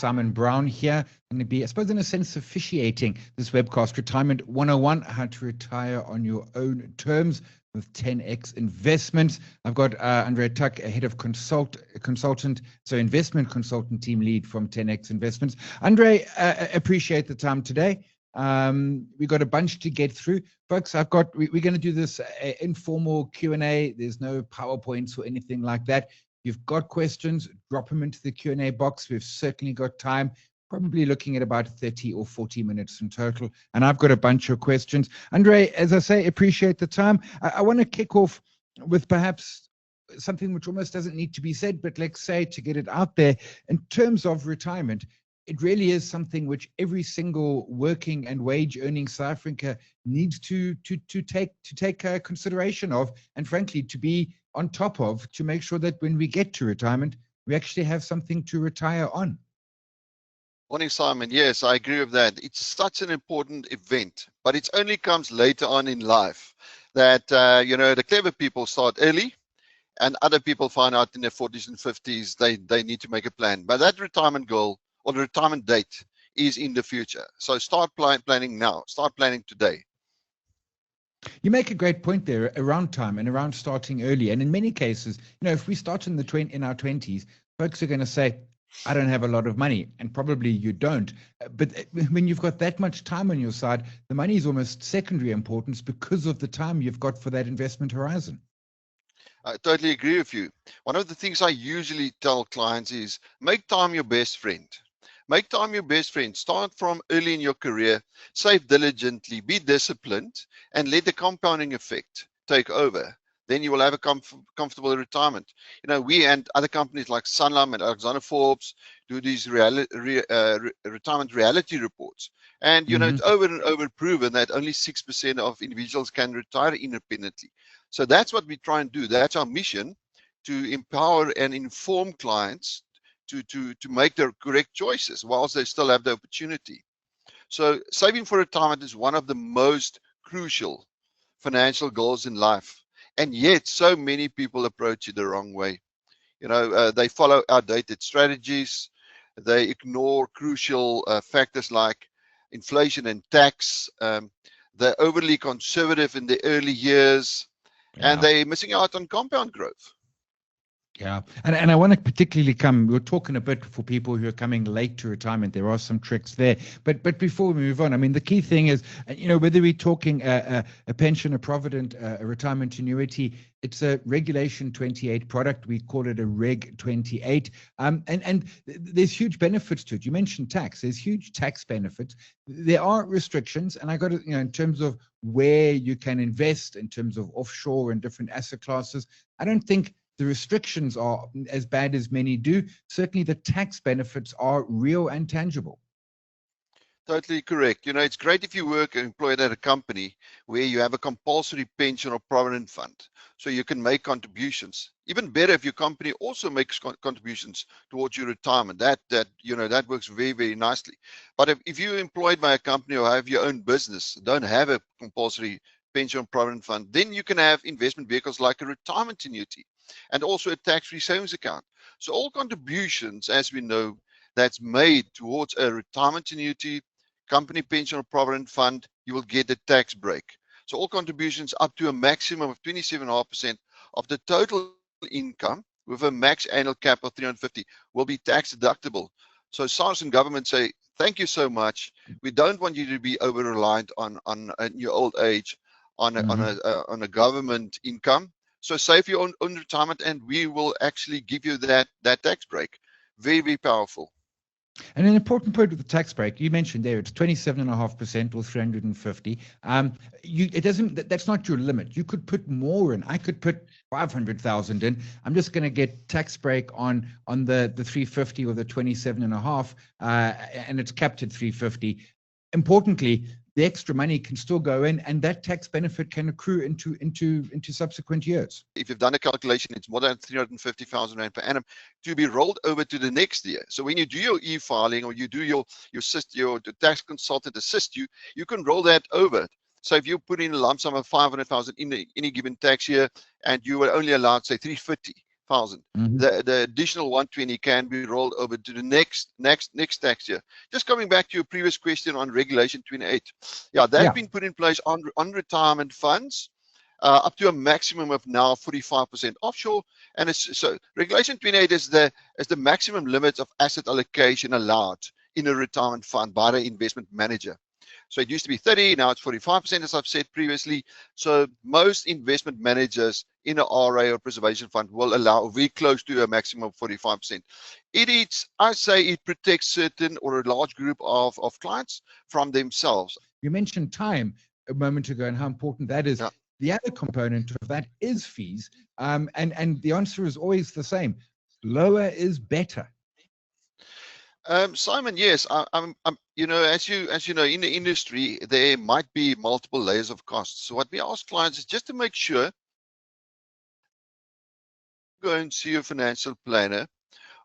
Simon Brown here. I'm going to be, I suppose, in a sense, officiating this webcast, Retirement 101, how to retire on your own terms with 10X Investments. I've got Andrea Tuck, a head of investment consultant team lead from 10X Investments. Andre, appreciate the time today. We got a bunch to get through, folks. We're going to do this informal Q&A. There's no PowerPoints or anything like that. You've got questions, drop them into the Q&A box. We've certainly got time, probably looking at about 30 or 40 minutes in total. And I've got a bunch of questions. Andre, as I say, appreciate the time. I want to kick off with perhaps something which almost doesn't need to be said, but let's say to get it out there. In terms of retirement, it really is something which every single working and wage earning South Africa needs to take consideration of, and frankly, to be on top of, to make sure that when we get to retirement, we actually have something to retire on. Morning, Simon. Yes, I agree with that. It's such an important event, but it only comes later on in life that, the clever people start early and other people find out in their 40s and 50s they need to make a plan. But that retirement goal or the retirement date is in the future. So start planning now. Start planning today. You make a great point there around time and around starting early. And in many cases, if we start in our 20s, folks are going to say, I don't have a lot of money, and probably you don't. But when you've got that much time on your side, the money is almost secondary importance because of the time you've got for that investment horizon. I totally agree with you. One of the things I usually tell clients is make time your best friend. Make time your best friend. Start from early in your career, save diligently, be disciplined, and let the compounding effect take over. Then you will have a comfortable retirement. We and other companies like Sanlam and Alexander Forbes do these retirement reality reports. And, it's over and over proven that only 6% of individuals can retire independently. So that's what we try and do. That's our mission, to empower and inform clients to make their correct choices whilst they still have the opportunity. So saving for retirement is one of the most crucial financial goals in life. And yet so many people approach it the wrong way. They follow outdated strategies. They ignore crucial factors like inflation and tax. They're overly conservative in the early years, and they're missing out on compound growth. Yeah, and I want to particularly we're talking a bit for people who are coming late to retirement. There are some tricks there. But before we move on, I mean, the key thing is, whether we're talking a pension, a provident, a retirement annuity, it's a Regulation 28 product. We call it a Reg 28. And there's huge benefits to it. You mentioned tax. There's huge tax benefits. There are restrictions. And I got to, in terms of where you can invest, in terms of offshore and different asset classes, I don't think the restrictions are as bad as many do. Certainly the tax benefits are real and tangible. Totally correct. It's great if you work employed at a company where you have a compulsory pension or provident fund, so you can make contributions. Even better if your company also makes contributions towards your retirement. That works very, very nicely. But if you're employed by a company or have your own business, don't have a compulsory pension or provident fund, then you can have investment vehicles like a retirement annuity and also a tax-free savings account. So all contributions, as we know, that's made towards a retirement annuity, company pension or provident fund, you will get a tax break. So all contributions up to a maximum of 27.5% of the total income with a max annual cap of 350 will be tax deductible. So SARS and government say, thank you so much. We don't want you to be over reliant on your old age on a government income. So save your own retirement, and we will actually give you that tax break. Very, very powerful. And an important point with the tax break, you mentioned there, it's 27.5% or 350. That's not your limit. You could put more in. I could put 500,000 in. I'm just going to get tax break on the 350 or the 27.5, and it's capped at 350. Importantly, the extra money can still go in, and that tax benefit can accrue into subsequent years. If you've done a calculation, it's more than 350,000 rand per annum to be rolled over to the next year. So when you do your e-filing or you do your tax consultant assist you, you can roll that over. So if you put in a lump sum of 500,000 in any given tax year, and you were only allowed, say, 350, Mhm. The additional 120 can be rolled over to the next tax year. Just coming back to your previous question on Regulation 28, yeah, that's Yeah. been put in place on retirement funds. Up to a maximum of now 45% offshore, and it's so Regulation 28 is the maximum limit of asset allocation allowed in a retirement fund by the investment manager. So it used to be 30, now it's 45%, as I've said previously. So most investment managers in an RA or preservation fund will allow very close to a maximum of 45%. I say it protects certain or a large group of clients from themselves. You mentioned time a moment ago and how important that is. Yeah. The other component of that is fees. And the answer is always the same. Lower is better. Simon, yes, I'm, you know, as you know, in the industry, there might be multiple layers of costs. So what we ask clients is just to make sure, go and see a financial planner,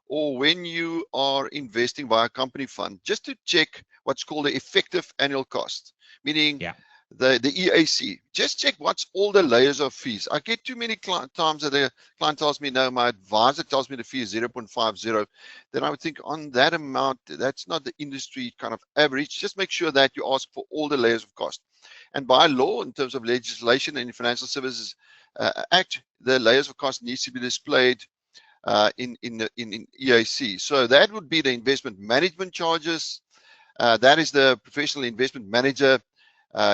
or when you are investing via a company fund, just to check what's called the effective annual cost, meaning Yeah. the EAC. Just check what's all the layers of fees. I get too many times that the client tells me, no, my advisor tells me the fee is 0.50. Then I would think on that amount, that's not the industry kind of average. Just make sure that you ask for all the layers of cost. And by law, in terms of legislation and Financial Services Act, the layers of cost needs to be displayed in EAC. So that would be the investment management charges. That is the professional investment manager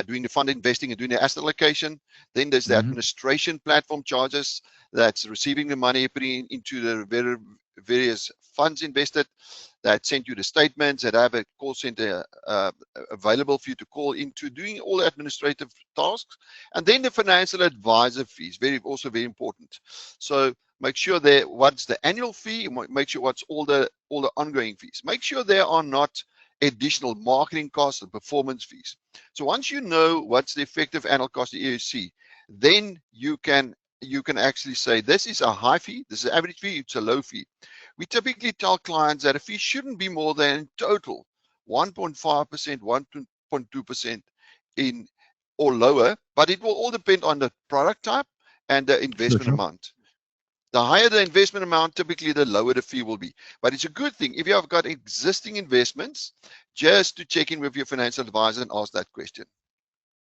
doing the fund investing and doing the asset allocation. Then there's the administration platform charges, that's receiving the money, putting into the various funds invested, that send you the statements, that have a call center available for you to call into, doing all the administrative tasks. And then the financial advisor fees, also very important. So make sure that what's the annual fee, make sure what's all the ongoing fees. Make sure there are not additional marketing costs and performance fees. So once you know what's the effective annual cost of EAC, then you can actually say this is a high fee, this is an average fee, it's a low fee. We typically tell clients that a fee shouldn't be more than in total 1.5%, 1.2% in or lower, but it will all depend on the product type and the investment amount. The higher the investment amount, typically the lower the fee will be. But it's a good thing if you have got existing investments, just to check in with your financial advisor and ask that question.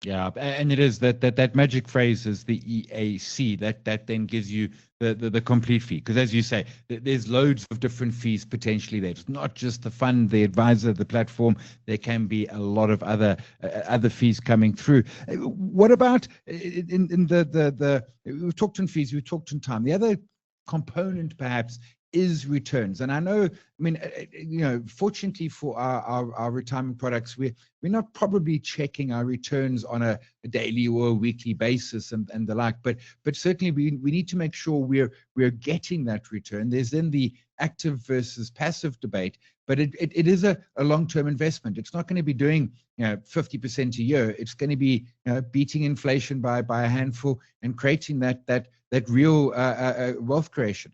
Yeah, and it is that magic phrase is the EAC that then gives you the complete fee, because as you say, there's loads of different fees potentially there. It's not just the fund, the advisor, the platform. There can be a lot of other fees coming through. What about in the we've talked on fees, we've talked on time. The other component perhaps is returns. And I know, I mean, you know, fortunately for our retirement products, we're not probably checking our returns on a daily or a weekly basis and the like, but certainly we need to make sure we're getting that return. There's then the active versus passive debate, but it is a long-term investment. It's not going to be doing 50% a year. It's going to be beating inflation by a handful and creating that real wealth creation.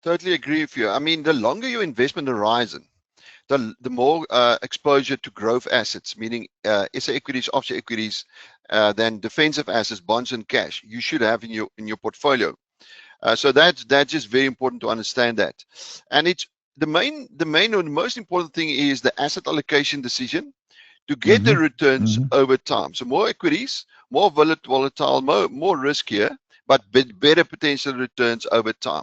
Totally agree with you. I mean, the longer your investment horizon, the more exposure to growth assets, meaning SA equities, offshore equities, than defensive assets, bonds and cash, you should have in your portfolio. So that's just very important to understand that. And it's the main or the most important thing is the asset allocation decision to get the returns over time. So more equities, more volatile, more riskier, but better potential returns over time,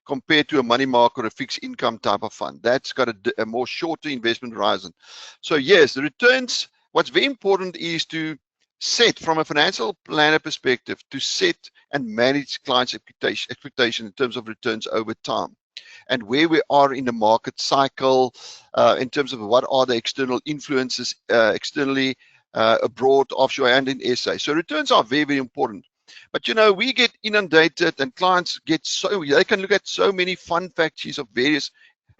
compared to a money market or a fixed income type of fund. That's got a more shorter investment horizon. So yes, the returns, what's very important is to set, from a financial planner perspective, to set and manage clients' expectation in terms of returns over time, and where we are in the market cycle, in terms of what are the external influences externally, abroad, offshore, and in SA. So returns are very, very important. But we get inundated, and clients they can look at so many fun fact sheets of various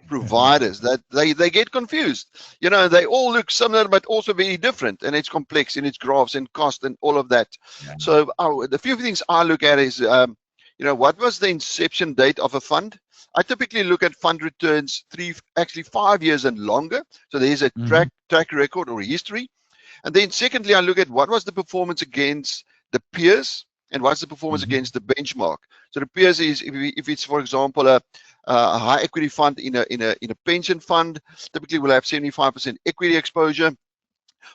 providers that they get confused. They all look similar but also very different, and it's complex in its graphs and cost and all of that. Yeah. So the few things I look at is what was the inception date of a fund. I typically look at fund returns 5 years and longer, so there's a track record or history. And then secondly, I look at what was the performance against the peers, and what's the performance against the benchmark. So the peers is if it's, for example, a high equity fund in a pension fund, typically will have 75% equity exposure.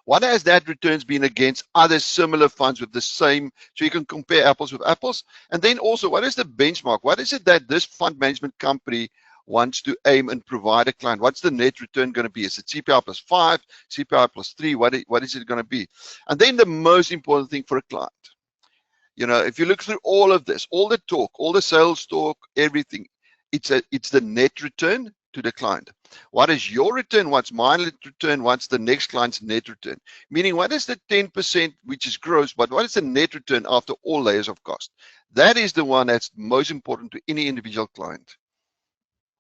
What has that returns been against other similar funds with the same, so you can compare apples with apples? And then also, what is the benchmark? What is it that this fund management company wants to aim and provide a client? What's the net return going to be? Is it CPI plus 5, CPI plus 3? What is it going to be? And then the most important thing for a client, you know, if you look through all of this, all the talk, all the sales talk, everything, it's the net return to the client. What is your return? What's my net return? What's the next client's net return? Meaning, what is the 10% which is gross, but what is the net return after all layers of cost? That is the one that's most important to any individual client.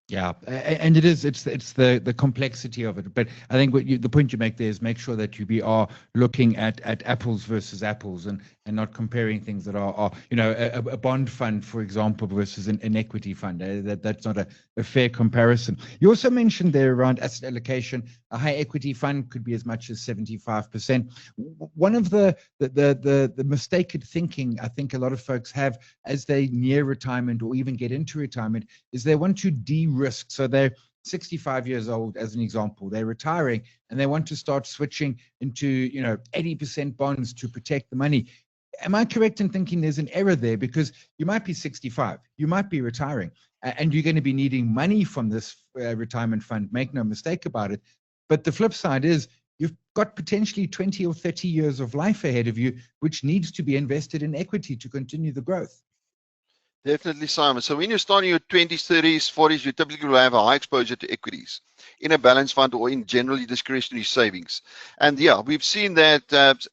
Yeah, and it's the complexity of it. But I think the point you make there is make sure that you are looking at apples versus apples and not comparing things that are you know, a bond fund, for example, versus an equity fund. That's not a fair comparison. You also mentioned there around asset allocation. A high equity fund could be as much as 75%. One of the mistaken thinking I think a lot of folks have as they near retirement or even get into retirement is they want to de-risk. So they're 65 years old, as an example, they're retiring and they want to start switching into, you know, 80% bonds to protect the money. Am I correct in thinking there's an error there? Because you might be 65, you might be retiring, and you're going to be needing money from this retirement fund. Make no mistake about it. But the flip side is you've got potentially 20 or 30 years of life ahead of you, which needs to be invested in equity to continue the growth. Definitely, Simon. So when you're starting your 20s, 30s, 40s, you typically will have a high exposure to equities in a balanced fund or in generally discretionary savings. And yeah, we've seen that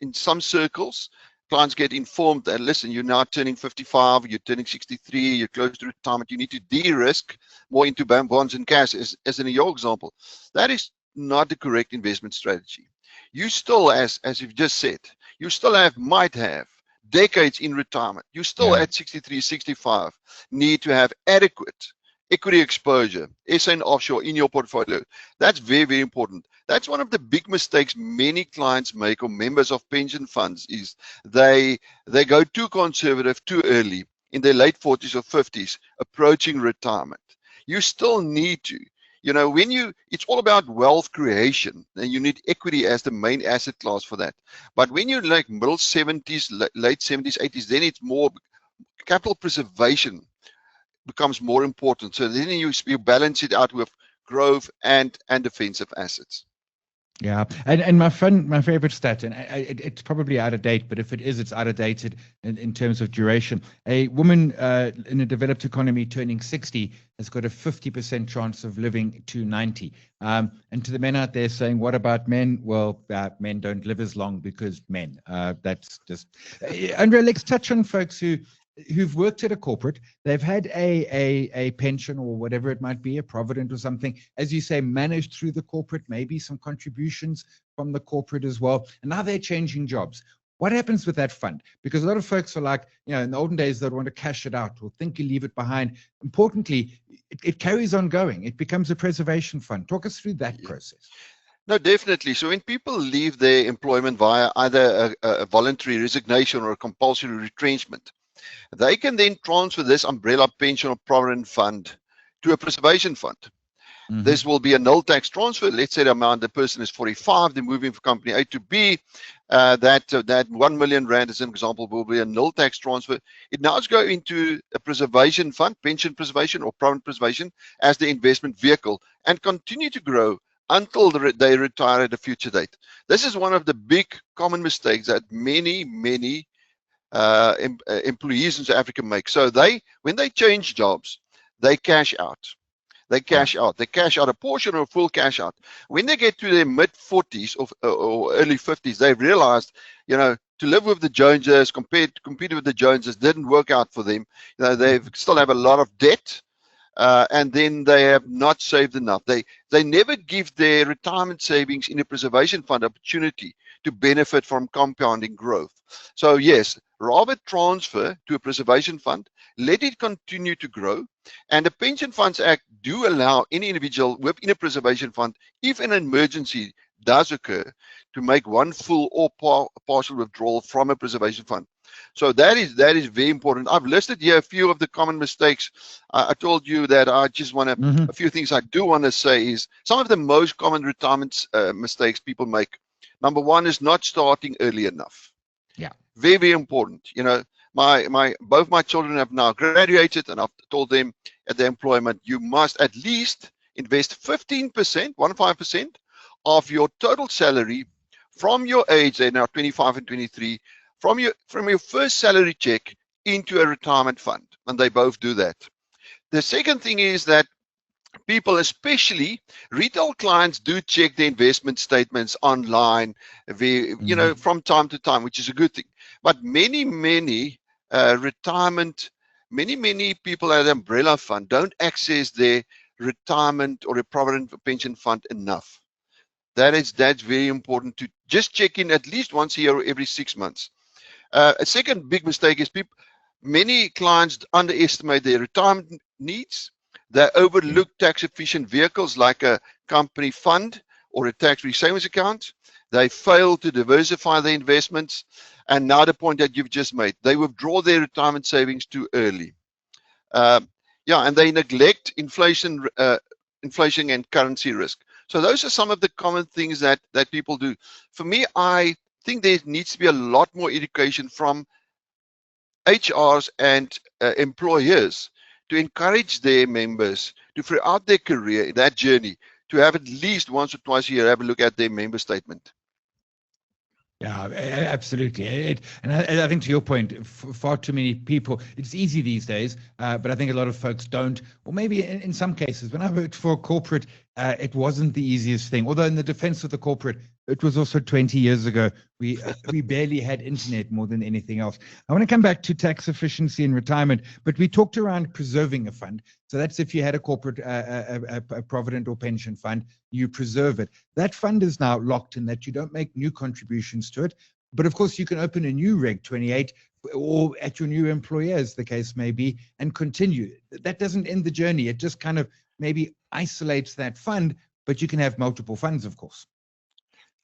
in some circles, clients get informed that, listen, you're now turning 55, you're turning 63, you're close to retirement, you need to de-risk more into bonds and cash, as in your example. That is not the correct investment strategy. You still, as you've just said, you still might have decades in retirement. You still at 63, 65 need to have adequate equity exposure, SA and offshore in your portfolio. That's very, very important. That's one of the big mistakes many clients make, or members of pension funds, is they go too conservative too early in their late 40s or 50s approaching retirement. You still need to, you know, it's all about wealth creation, and you need equity as the main asset class for that. But when you're like middle 70s, late 70s, 80s, then it's more capital preservation becomes more important. So then you balance it out with growth and defensive assets. Yeah, and my favorite stat, and it's probably out of date, but if it is, it's out of dated in terms of duration. A woman in a developed economy turning 60 has got a 50% chance of living to 90. And to the men out there saying, what about men? Well, men don't live as long because men. That's just... Andre, let's touch on folks who've worked at a corporate. They've had a pension or whatever it might be, a provident or something, as you say, managed through the corporate, maybe some contributions from the corporate as well, and now they're changing jobs. What happens with that fund? Because a lot of folks are like, you know, in the olden days they'd want to cash it out or think you leave it behind. Importantly, it carries on going. It becomes a preservation fund. Talk us through that process. No, definitely. So when people leave their employment via either a voluntary resignation or a compulsory retrenchment, they can then transfer this umbrella pension or provident fund to a preservation fund. Mm-hmm. This will be a null tax transfer. Let's say the person is 45, they're moving from company A to B. That 1 million rand, as an example, will be a null tax transfer. It now goes into a preservation fund, pension preservation or provident preservation, as the investment vehicle, and continue to grow until they retire at a future date. This is one of the big common mistakes that many employees in South Africa make. So when they change jobs, they cash out. They cash out a portion or full cash out. When they get to their mid 40s or early 50s, they realized, you know, to live with the Joneses, compete with the Joneses didn't work out for them. You know, they still have a lot of debt, and then they have not saved enough. They never give their retirement savings in a preservation fund opportunity to benefit from compounding growth. So yes, rather transfer to a preservation fund, let it continue to grow. And the Pension Funds Act do allow any individual within a preservation fund, if an emergency does occur, to make one full or partial withdrawal from a preservation fund. So that is very important. I've listed here a few of the common mistakes. I told you that I just want to, a few things I do want to say is some of the most common retirement mistakes people make. Number one is not starting early enough. Yeah. Very, very important. You know, both my children have now graduated, and I've told them at the employment, you must at least invest 15%, 15% of your total salary from your age, they're now 25 and 23, from your first salary check into a retirement fund, and they both do that. The second thing is that people, especially retail clients, do check the investment statements online, you know, from time to time, which is a good thing. But many people at umbrella fund don't access their retirement or a provident pension fund enough. That's very important to just check in at least once a year or every 6 months. A second big mistake is many clients underestimate their retirement needs. They overlook tax efficient vehicles like a company fund or a tax-free savings account. They fail to diversify their investments. And now the point that you've just made, they withdraw their retirement savings too early. Yeah, and they neglect inflation and currency risk. So those are some of the common things that people do. For me, I think there needs to be a lot more education from HRs and employers to encourage their members to, throughout their career, that journey, to have at least once or twice a year have a look at their member statement. Yeah, absolutely. And I think to your point, far too many people, it's easy these days, but I think a lot of folks don't, or maybe in some cases, when I worked for a corporate, it wasn't the easiest thing. Although in the defense of the corporate, it was also 20 years ago. We barely had internet more than anything else. I want to come back to tax efficiency and retirement, but we talked around preserving a fund. So that's if you had a corporate, a provident or pension fund, you preserve it. That fund is now locked in that you don't make new contributions to it. But of course, you can open a new Reg 28 or at your new employer, as the case may be, and continue. That doesn't end the journey. It just kind of maybe isolates that fund, but you can have multiple funds, of course.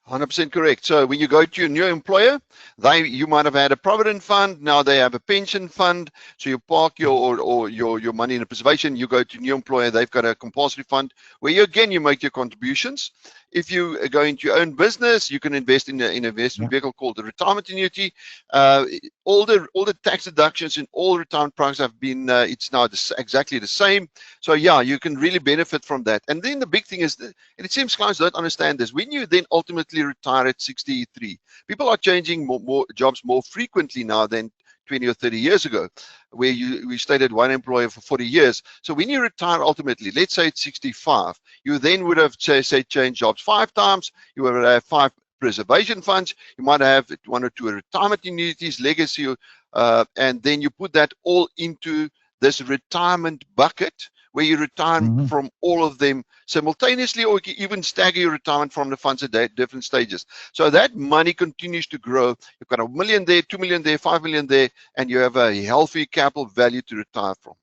100% correct. So when you go to your new employer, you might have had a provident fund. Now they have a pension fund. So you park your money in a preservation. You go to a new employer, they've got a compulsory fund where you make your contributions. If you go into your own business, you can invest in an investment vehicle called the retirement annuity. All the tax deductions in all retirement products have been, it's now exactly the same. So yeah, you can really benefit from that. And then the big thing is, and it seems clients don't understand this, when you then ultimately retire at 63, people are changing more jobs more frequently now than 20 or 30 years ago, where we stayed at one employer for 40 years. So when you retire ultimately, let's say at 65, you then would have, say changed jobs 5 times, you would have 5 preservation funds, you might have 1 or 2 retirement annuities, legacy, and then you put that all into this retirement bucket where you retire from all of them simultaneously, or you can even stagger your retirement from the funds at different stages. So that money continues to grow. You've got $1 million there, 2 million there, 5 million there, and you have a healthy capital value to retire from.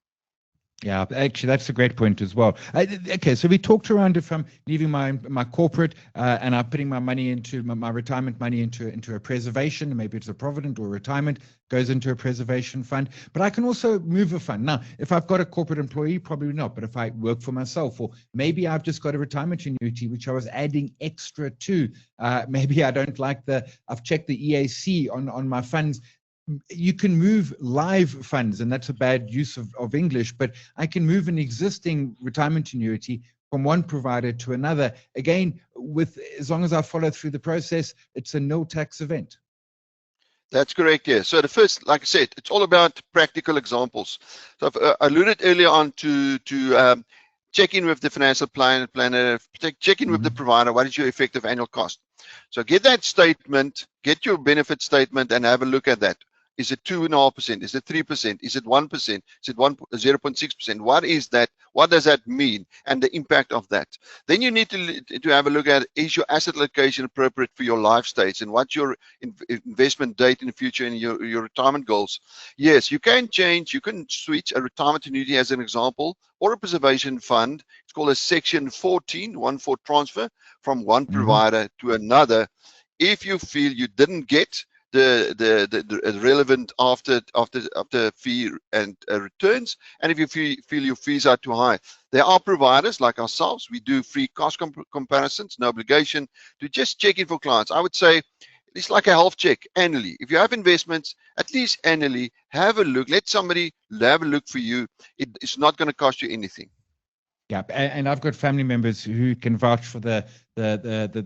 Yeah, actually, that's a great point as well. Okay, so we talked around if I'm leaving my corporate and I'm putting my money into my retirement money into a preservation, maybe it's a provident or retirement, goes into a preservation fund. But I can also move a fund. Now, if I've got a corporate employee, probably not. But if I work for myself, or maybe I've just got a retirement annuity, which I was adding extra to, maybe I don't like I've checked the EAC on my funds. You can move live funds, and that's a bad use of English, but I can move an existing retirement annuity from one provider to another. Again, as long as I follow through the process, it's a no tax event. That's correct, yeah. So the first, like I said, it's all about practical examples. So I've alluded earlier on to check in with the financial planner, check in with the provider, what is your effective annual cost? So get that statement, get your benefit statement, and have a look at that. Is it 2.5%? Is it 3%? Is it 1%? Is it 0.6%? What is that? What does that mean? And the impact of that. Then you need to have a look at, is your asset allocation appropriate for your life stage, and what's your investment date in the future and your retirement goals? Yes, you can change. You can switch a retirement annuity as an example, or a preservation fund. It's called a Section 14, 1/4 transfer from one provider to another. If you feel you didn't get the relevant after fee and returns. And if you feel your fees are too high, there are providers like ourselves. We do free cost comparisons, no obligation to just check in for clients. I would say it's like a health check annually. If you have investments, at least annually, have a look. Let somebody have a look for you. It's not going to cost you anything. Yeah, and I've got family members who can vouch for the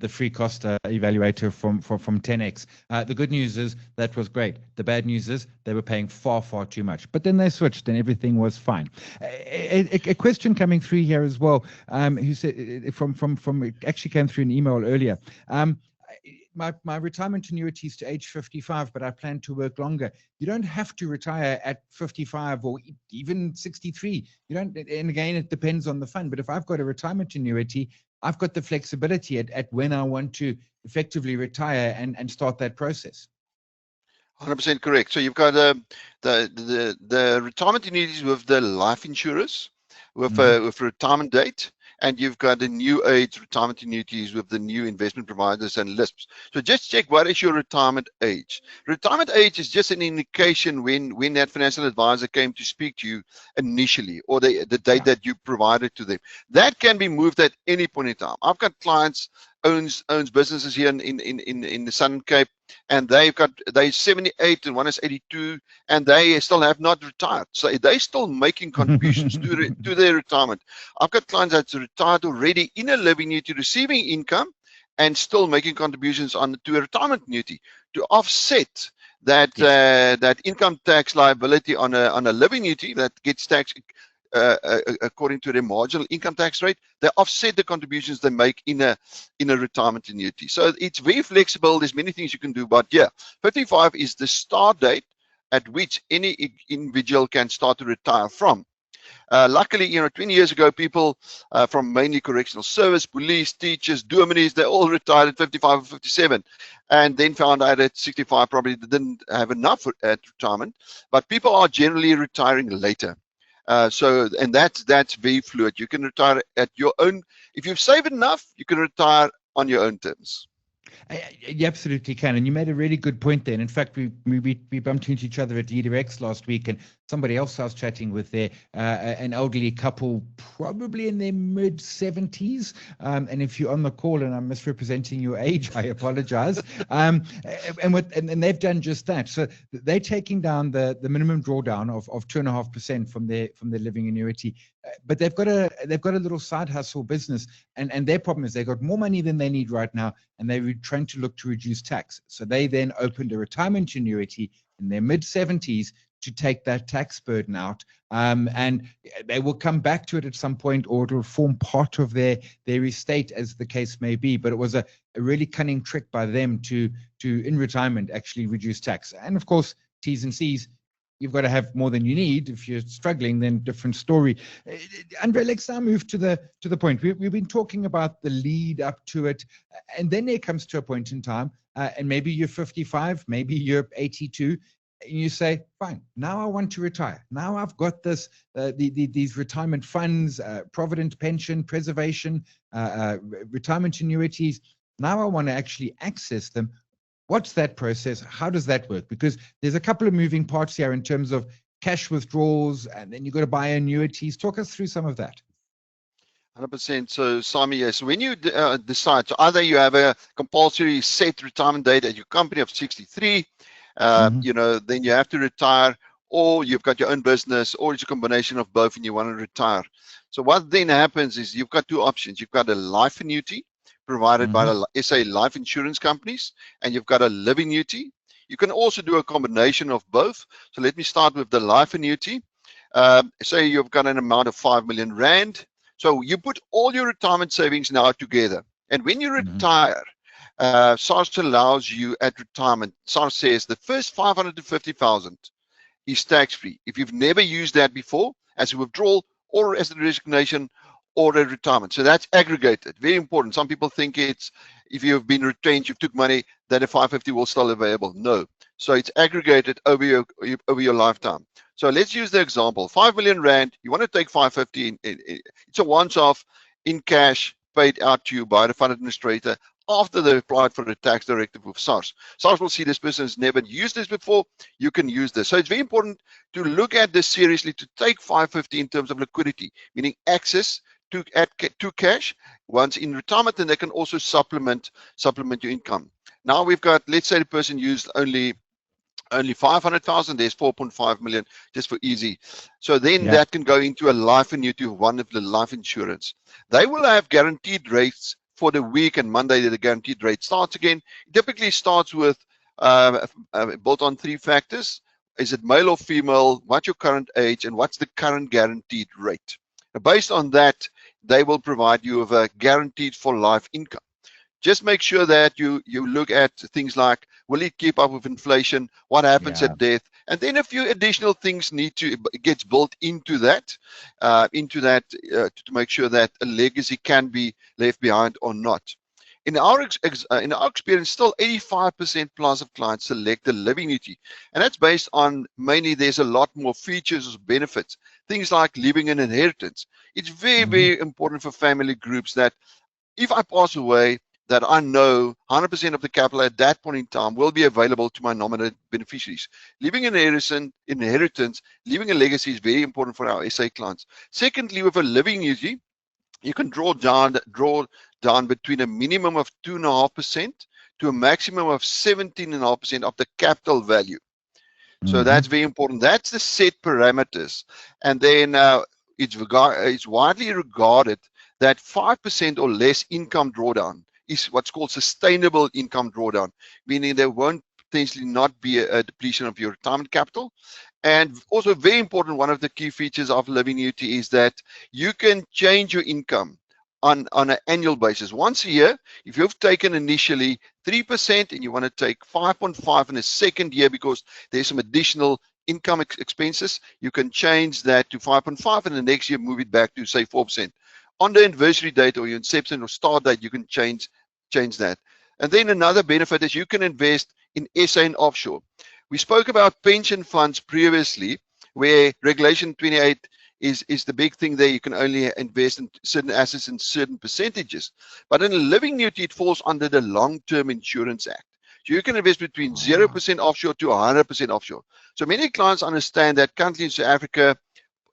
free cost evaluator from 10x. The good news is that was great. The bad news is they were paying far too much. But then they switched, and everything was fine. A question coming through here as well. Who said from actually came through an email earlier. My retirement annuity is to age 55, but I plan to work longer. You don't have to retire at 55 or even 63. You don't, and again, it depends on the fund. But if I've got a retirement annuity, I've got the flexibility at when I want to effectively retire and start that process. 100% correct. So you've got the retirement annuities with the life insurers with a retirement date. And you've got the new age retirement annuities with the new investment providers and LISPs. So just check what is your retirement age. Retirement age is just an indication when that financial advisor came to speak to you initially, or the date that you provided to them. That can be moved at any point in time. I've got clients owns businesses here in the Southern Cape, and they're 78 and one is 82, and they still have not retired. So they're still making contributions to their retirement. I've got clients that's retired already in a living annuity, receiving income, and still making contributions to a retirement annuity to offset that that income tax liability on a living annuity that gets taxed according to their marginal income tax rate. They offset the contributions they make in a retirement annuity. So it's very flexible. There's many things you can do, but yeah, 55 is the start date at which any individual can start to retire from. Luckily, 20 years ago, people from mainly correctional service, police, teachers, dominees, they all retired at 55 or 57, and then found out at 65 probably they didn't have enough at retirement. But people are generally retiring later. And that's very fluid. You can retire at your own. If you've saved enough, you can retire on your own terms. You absolutely can, and you made a really good point there. And in fact, we bumped into each other at LeaderX last week, and somebody else I was chatting with there, an elderly couple, probably in their mid-70s. And if you're on the call and I'm misrepresenting your age, I apologize. And they've done just that. So they're taking down the minimum drawdown of 2.5% from their living annuity. But they've got a little side hustle business, and their problem is they've got more money than they need right now, and they're trying to look to reduce tax. So they then opened a retirement annuity in their mid-70s to take that tax burden out, and they will come back to it at some point, or it will form part of their estate, as the case may be. But it was a really cunning trick by them to in retirement actually reduce tax. And of course, T's and C's. You've got to have more than you need. If you're struggling, then different story. Andre, let's now move to the point. We've been talking about the lead up to it, and then there comes to a point in time, and maybe you're 55, maybe you're 82, and you say, fine, now I want to retire. Now I've got this, these retirement funds, provident pension, preservation, retirement annuities. Now I want to actually access them. What's that process? How does that work? Because there's a couple of moving parts here in terms of cash withdrawals, and then you've got to buy annuities. Talk us through some of that. 100%. So, Sami, yes, when you decide, so either you have a compulsory set retirement date at your company of 63, then you have to retire, or you've got your own business, or it's a combination of both and you want to retire. So what then happens is you've got two options. You've got a life annuity provided by the SA life insurance companies, and you've got a living annuity. You can also do a combination of both. So let me start with the life annuity. Say you've got an amount of 5 million Rand. So you put all your retirement savings now together. And when you retire, SARS allows you at retirement, SARS says the first 550,000 is tax-free. If you've never used that before, as a withdrawal or as a resignation, or a retirement. So that's aggregated. Very important. Some people think it's if you've been retained, you took money, that a 550 will still available. No. So it's aggregated over your lifetime. So let's use the example. 5 million Rand, you want to take 550. It's a once-off in cash paid out to you by the fund administrator after they applied for a tax directive with SARS. SARS will see this person has never used this before, you can use this. So it's very important to look at this seriously, to take 550 in terms of liquidity, meaning access to cash once in retirement, and they can also supplement your income. Now we've got, let's say the person used only 500,000, there's 4.5 million just for easy. So then that can go into a life annuity of one of the life insurance. They will have guaranteed rates for the week and Monday that the guaranteed rate starts again. It typically starts with built on 3 factors. Is it male or female? What's your current age? And what's the current guaranteed rate? And based on that, they will provide you with a guaranteed for life income. Just make sure that you look at things like, will it keep up with inflation? What happens at death? And then a few additional things gets built into that, to make sure that a legacy can be left behind or not. In our experience, still 85% plus of clients select the living annuity, and that's based on mainly there's a lot more features or benefits, things like leaving an inheritance. It's very, very important for family groups that if I pass away, that I know 100% of the capital at that point in time will be available to my nominated beneficiaries. Leaving an inheritance, leaving a legacy is very important for our SA clients. Secondly, with a living annuity, you can draw down between a minimum of 2.5% to a maximum of 17.5% of the capital value. So that's very important. That's the set parameters. And then it's widely regarded that 5% or less income drawdown is what's called sustainable income drawdown, meaning there won't potentially not be a depletion of your retirement capital. And also very important, one of the key features of living annuity is that you can change your income on an annual basis. Once a year, if you've taken initially 3% and you want to take 5.5 in the second year because there's some additional income expenses, you can change that to 5.5 and the next year move it back to say 4%. On the anniversary date or your inception or start date, you can change that. And then another benefit is you can invest in SA and offshore. We spoke about pension funds previously, where Regulation 28 is the big thing there. You can only invest in certain assets in certain percentages. But in a living annuity, it falls under the Long-Term Insurance Act. So you can invest between 0% offshore to 100% offshore. So many clients understand that currently in South Africa,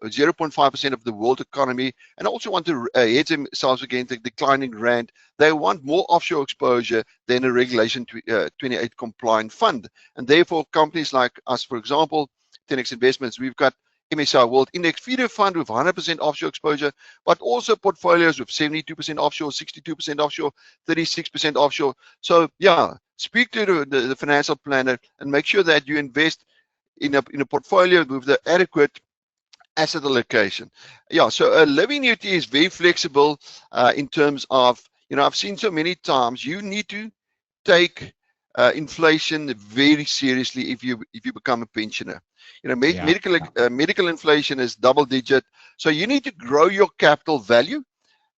0.5% of the world economy, and also want to hedge themselves against the declining rand. They want more offshore exposure than a Regulation 28 compliant fund. And therefore, companies like us, for example, 10X Investments, we've got MSCI World Index Feeder Fund with 100% offshore exposure, but also portfolios with 72% offshore, 62% offshore, 36% offshore. So yeah, speak to the financial planner and make sure that you invest in a portfolio with the adequate asset allocation. Yeah, so a living annuity is very flexible in terms of, I've seen so many times you need to take inflation very seriously if you become a pensioner. Medical inflation is double digit, so you need to grow your capital value,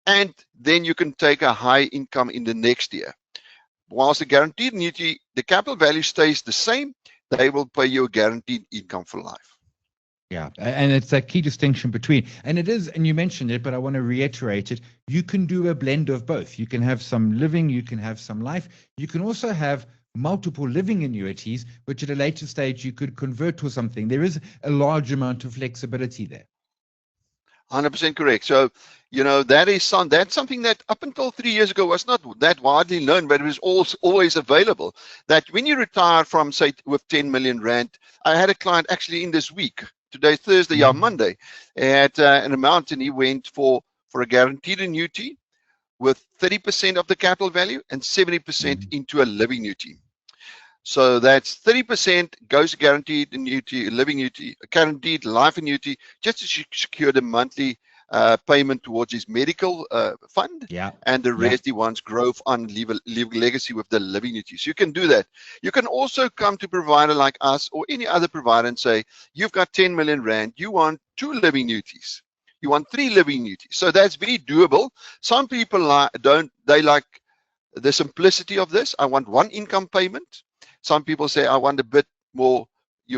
and then you can take a high income in the next year. Whilst the guaranteed annuity, the capital value stays the same, they will pay you a guaranteed income for life. Yeah, and it's that key distinction between, and it is, and you mentioned it, but I want to reiterate it. You can do a blend of both. You can have some living, you can have some life. You can also have multiple living annuities, which at a later stage you could convert to something. There is a large amount of flexibility there. 100% correct. So, that's something that up until 3 years ago was not that widely known, but it was always available. That when you retire from, say, with 10 million rand, I had a client actually in this week. Today, Thursday, Monday, at an amount, and he went for a guaranteed annuity with 30% of the capital value and 70% into a living annuity. So that's 30% goes to guaranteed annuity, living annuity, a guaranteed life annuity, just to secure the monthly payment towards his medical fund, and the rest he wants growth and leave a legacy with the living annuity. So you can do that. You can also come to a provider like us or any other provider and say, you've got 10 million rand, you want 2 living annuities, you want 3 living annuities. So that's very doable. Some people like the simplicity of this. I want 1 income payment. Some people say, I want a bit more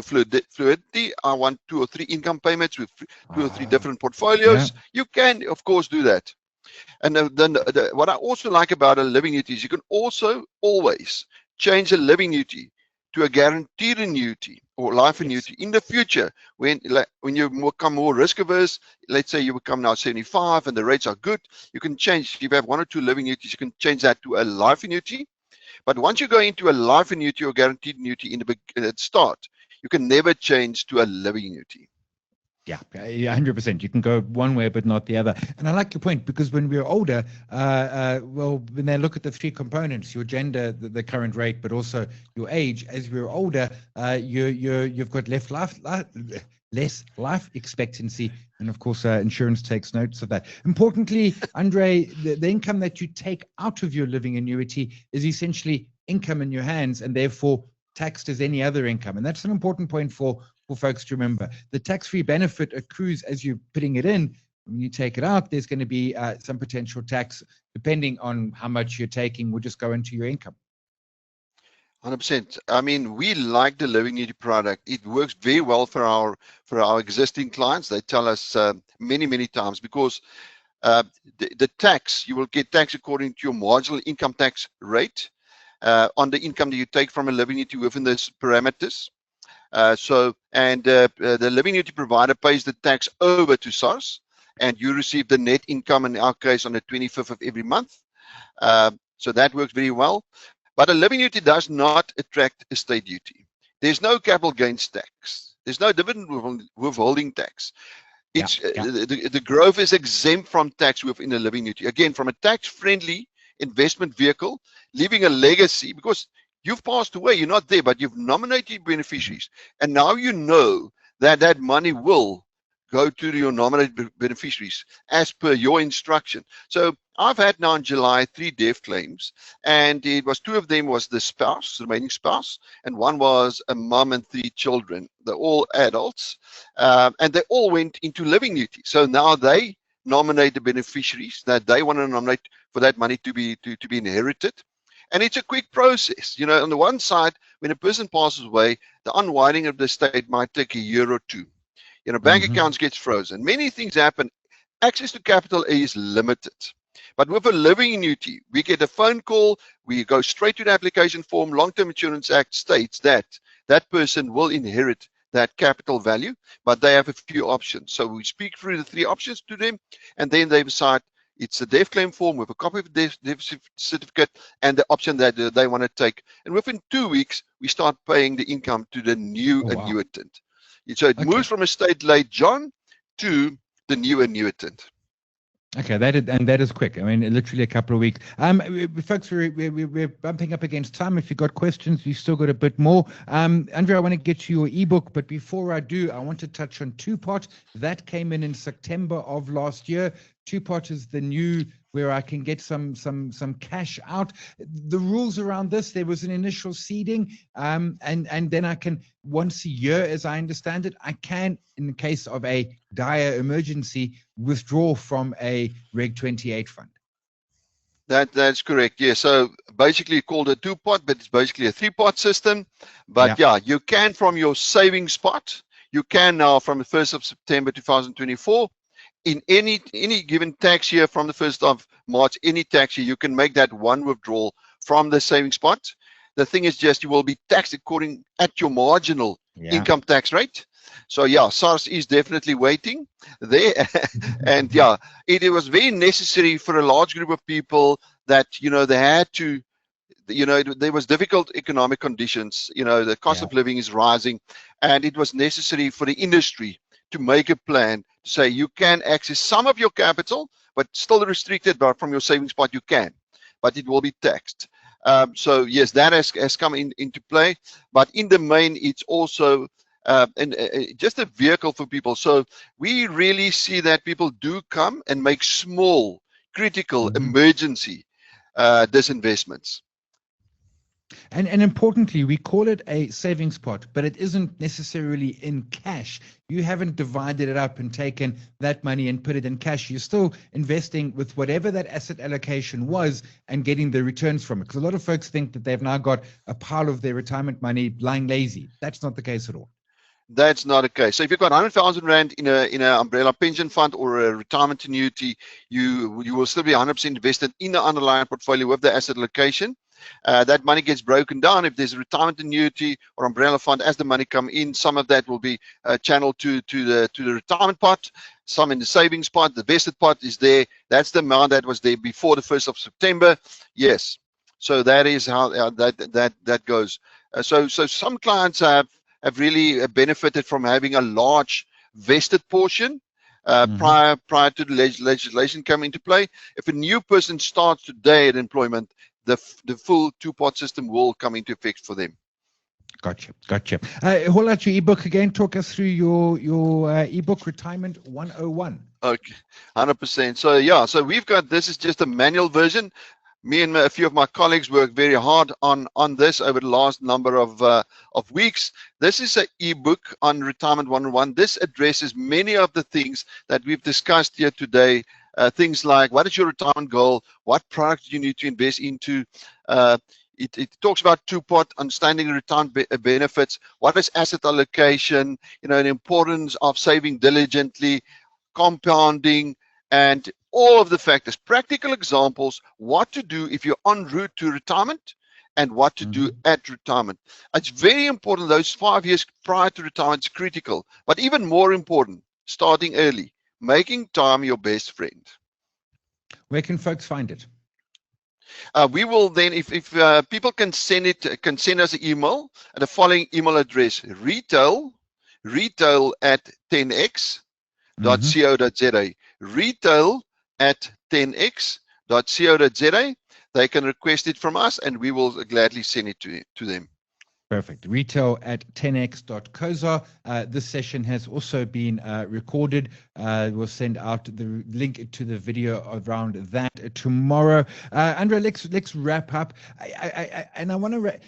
fluidity. I want 2 or 3 income payments with 2 or 3 different portfolios. You can, of course, do that. And what I also like about a living annuity is you can also always change a living annuity to a guaranteed annuity or life annuity in the future when you become more risk averse. Let's say you become now 75 and the rates are good, you can change. If you have 1 or 2 living annuities, you can change that to a life annuity. But once you go into a life annuity or guaranteed annuity in the start, you can never change to a living annuity. Yeah, 100%. You can go one way, but not the other. And I like your point, because when we're older, well, when they look at the 3 components, your gender, the current rate, but also your age, as we're older, you've got less life expectancy. And of course, insurance takes notes of that. Importantly, Andre, the income that you take out of your living annuity is essentially income in your hands, and therefore taxed as any other income. And that's an important point for folks to remember. The tax-free benefit accrues as you're putting it in. When you take it out, there's going to be some potential tax, depending on how much you're taking, will just go into your income. 100%. I mean, we like the living annuity product. It works very well for our existing clients. They tell us many times, because the tax, you will get tax according to your marginal income tax rate on the income that you take from a living annuity within those parameters. The living annuity provider pays the tax over to SARS, and you receive the net income, in our case, on the 25th of every month. So that works very well. But a living annuity does not attract estate duty. There's no capital gains tax. There's no dividend withholding tax. The growth is exempt from tax within a living annuity. Again, from a tax-friendly investment vehicle, leaving a legacy, because you've passed away, you're not there, but you've nominated beneficiaries. And now you know that that money will go to your nominated beneficiaries as per your instruction. So I've had now in July 3 death claims, and it was 2 of them was the spouse, the remaining spouse, and 1 was a mom and 3 children. They're all adults, and they all went into living annuity. So now they nominate the beneficiaries that they want to nominate for that money to be inherited. And it's a quick process. You know, on the one side, when a person passes away, the unwinding of the estate might take a year or 2. You know, bank accounts gets frozen. Many things happen. Access to capital is limited. But with a living annuity, we get a phone call, we go straight to the application form. Long-Term Insurance Act states that that person will inherit that capital value, but they have a few options. So we speak through the 3 options to them, and then they decide it's a death claim form with a copy of the death certificate and the option that they want to take. And within 2 weeks, we start paying the income to the new annuitant. So it moves from estate late John to the new annuitant. Okay, that is quick. I mean, literally a couple of weeks. Folks, we're bumping up against time. If you've got questions, we've still got a bit more. Andre, I want to get to your ebook, but before I do, I want to touch on Two-Pot. That came in September of last year. Two-Pot is the new, where I can get some cash out. The rules around this, there was an initial seeding, and then I can, once a year, as I understand it, I can, in the case of a dire emergency, withdraw from a Reg 28 fund. That's correct. Yeah. So basically called a Two-Pot, but it's basically a 3-pot system. But yeah, you can from your savings pot. You can now from the 1st of September 2024. In any given tax year from the 1st of March, any tax year, you can make that one withdrawal from the savings pot. The thing is just you will be taxed according at your marginal income tax rate. So yeah, SARS is definitely waiting there. And yeah, it was very necessary for a large group of people that, you know, they had to, you know, there was difficult economic conditions, you know, the cost of living is rising, and it was necessary for the industry to make a plan to say you can access some of your capital, but still restricted, but from your savings pot you can, but it will be taxed. So yes, that has come into play, but in the main, it's also just a vehicle for people. So we really see that people do come and make small, critical, emergency disinvestments. And importantly, we call it a savings pot, but it isn't necessarily in cash. You haven't divided it up and taken that money and put it in cash. You're still investing with whatever that asset allocation was and getting the returns from it. Because a lot of folks think that they've now got a pile of their retirement money lying lazy. That's not the case at all. That's not the case. So if you've got 100,000 rand in an umbrella pension fund or a retirement annuity, you will still be 100% invested in the underlying portfolio with the asset allocation. That money gets broken down. If there's a retirement annuity or umbrella fund, as the money come in, some of that will be channeled to the retirement pot, some in the savings pot. The vested pot is there. That's the amount that was there before the 1st of September. Yes. So that is how that goes. So some clients have really benefited from having a large vested portion prior to the legislation coming into play. If a new person starts today at employment, the full two-pot system will come into effect for them. Gotcha. Hold out your ebook again. Talk us through your ebook, Retirement 101. Okay, 100%. So yeah, so we've got, this is just a manual version. Me and a few of my colleagues worked very hard on this over the last number of weeks. This is an ebook on Retirement 101. This addresses many of the things that we've discussed here today. Things like, what is your retirement goal? What products do you need to invest into? It talks about two-pot, understanding retirement benefits. What is asset allocation? You know, the importance of saving diligently, compounding, and all of the factors, practical examples, what to do if you're en route to retirement and what to do at retirement. It's very important. Those 5 years prior to retirement is critical, but even more important, starting early, making time your best friend. Where can folks find it? We will then, if people can send us an email at the following email address: retail@10x.co.za. retail@10x.co.za. They can request it from us and we will gladly send it to them. Perfect. Retail@10x.co.za. This session has also been recorded. We'll send out the link to the video around that tomorrow. Andre, let's wrap up. I want to,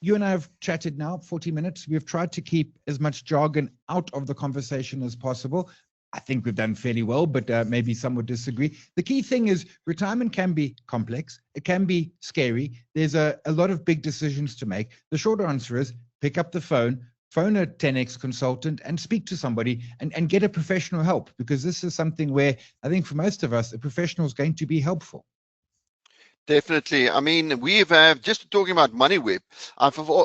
you and I have chatted now 40 minutes. We've tried to keep as much jargon out of the conversation as possible. I think we've done fairly well, but maybe some would disagree. The key thing is retirement can be complex. It can be scary. There's a lot of big decisions to make. The short answer is pick up the phone a 10X consultant and speak to somebody and get a professional help, because this is something where I think for most of us, a professional is going to be helpful. Definitely. I mean, we've just talking about MoneyWeb.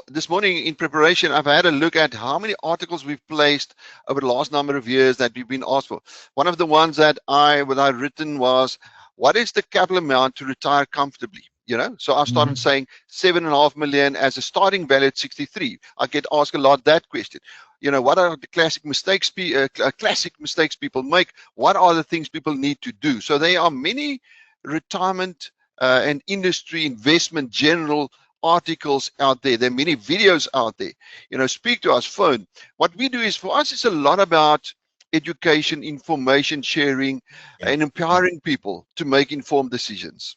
This morning in preparation, I've had a look at how many articles we've placed over the last number of years that we've been asked for. One of the ones that I written was, what is the capital amount to retire comfortably? You know, so I started saying 7.5 million as a starting value at 63. I get asked a lot that question. You know, what are the classic mistakes people make? What are the things people need to do? So there are many retirement and industry investment general articles out there. There are many videos out there. You know, speak to us, phone. What we do is, for us, it's a lot about education, information sharing, and empowering people to make informed decisions.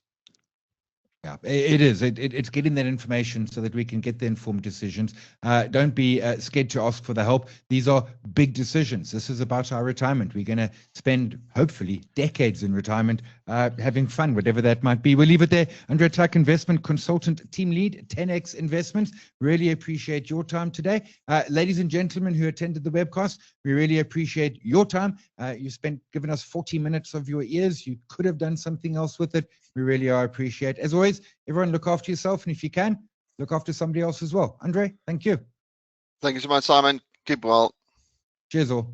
Yeah, it is. It's getting that information so that we can get the informed decisions. Don't be scared to ask for the help. These are big decisions. This is about our retirement. We're going to spend, hopefully, decades in retirement having fun, whatever that might be. We'll leave it there. Andre Tuck, investment consultant, team lead, 10X Investments. Really appreciate your time today. Ladies and gentlemen who attended the webcast, we really appreciate your time. You've given us 40 minutes of your ears. You could have done something else with it. We really are appreciate. As always, everyone look after yourself, and if you can, look after somebody else as well. Andre, thank you. Thank you so much, Simon. Keep well. Cheers all.